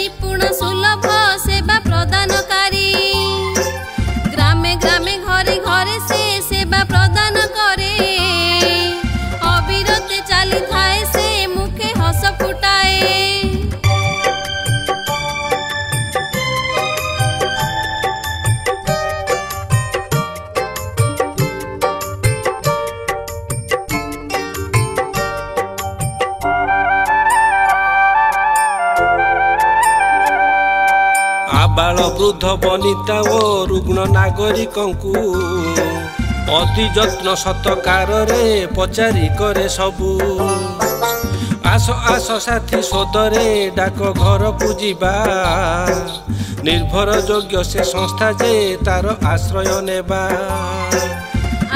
निपुण सुलभ सेवा प्रदानकारी ग्रामे ग्रामे घरे घरे से सेवा प्रदान करे अविरत चली थाए से मुखे हस फुटाए। आबाल वृद्ध वनिता ओ रुग्ण नागरिकंकु अति यत्न सत्कार रे पचारि करे सबू आस आस साथी सदरे डाक घर को जीवा निर्भर योग्य से संस्था जे तार आश्रय नेबा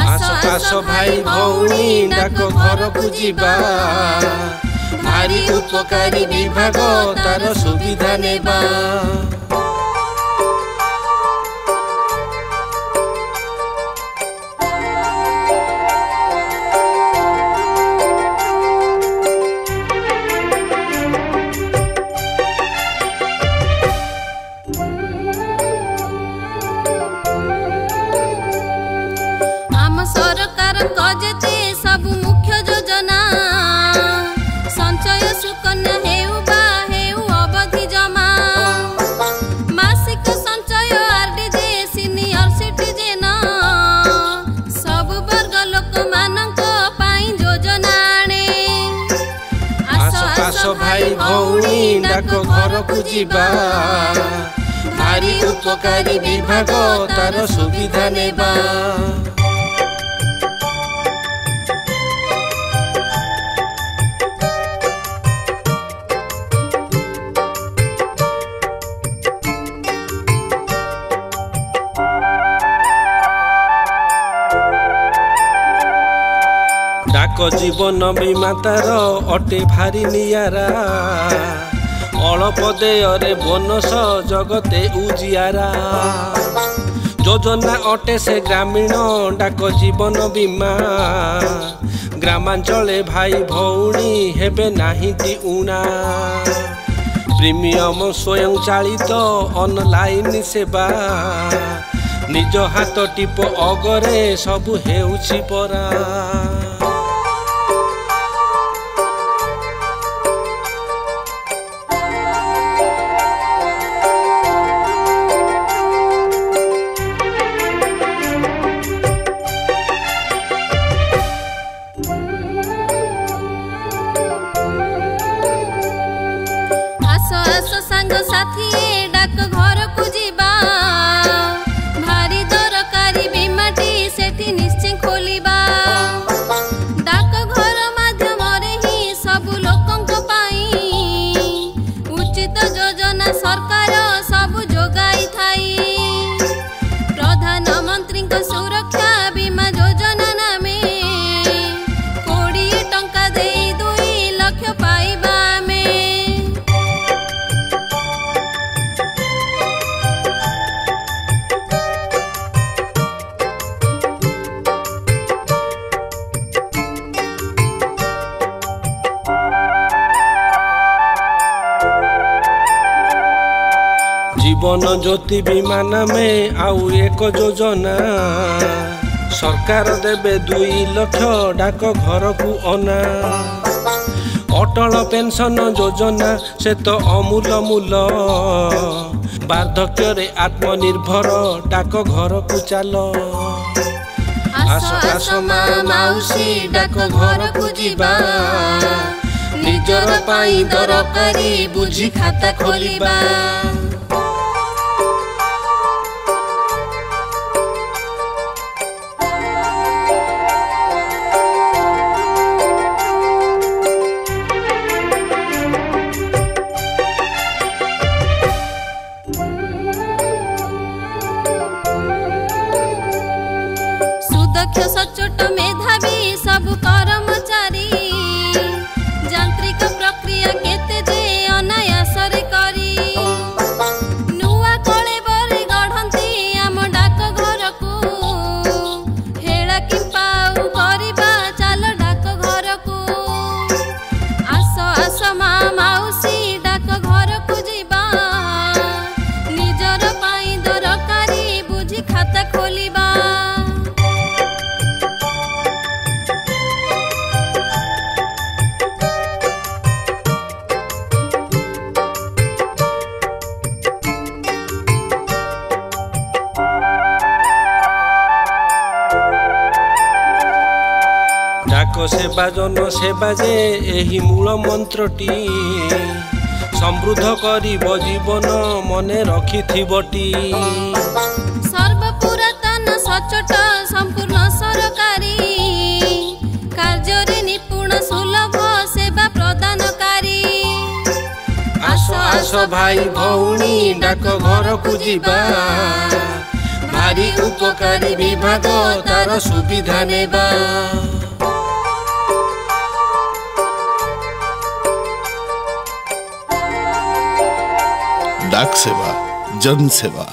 आस आस भाई भौणी डाक घर को जीवा भारी उपकारी विभाग तार सुविधा नेबा। सरकार जेते सब मुख्य योजना संचय सुकन्या हेउ अवधि जमा मासिक संचय आरडीजे सीनियर सिटीजेन सब वर्ग लोक मानक पाई योजना आने आस आस भाई भौणी डाक घर को जीवा भारी उपकारी विभाग तार सुविधा नेबा। डाक जीवन बीमा तार अटे भारी नियारा अल्प देयरे बोनस जगते उजियारा योजना अटे से ग्रामीण डाक जीवन बीमा ग्रामांचले भाई भौणी हेबे नाही उणा प्रीमियम स्वयं चालित ऑनलाइन सेवा निज हाथ टिप अगरे सबु हेउछि परा। सांग साथी डाक घर को जीवा भारी दरकारी बीमाटी सेठी निश्चय खोलिबा डाक घर माध्यम रे ही सब लोकंक पाई उचित योजना सरकार सब जोगाई थाई प्रधानमंत्री सुरक्षा बीमा योजना नामे 20 टंका दे 2 लाख पाइबा जीवन ज्योति बीमा नामे आउ एक योजना सरकार देबे 2 लाख डाक घर को अना अटल पेंशन योजना से तो अमूल मूल वार्धक्य रे आत्मनिर्भर डाक घर को चल आस आस माउसी डाक घर को जीवा निजर पाई दरकारी बुझी खाता खोलिबा। सुदक्ष सचोट मेधावी सब कर्मचारी जांत्रिक प्रक्रिया केते जे अनायास रे करी सेवा जन सेवा जे एही मूल मंत्रटी समृद्ध करिब जीवन मने रखिथिबटी। सर्वपुरातन सचोट संपूर्ण सरकारी कार्य निपुण सुलभ सेवा प्रदानकारी। आस आस भाई भौणी डाक घर को जीवा भारी उपकारी विभाग तार सुविधा नेबा। डाक सेवा जन सेवा।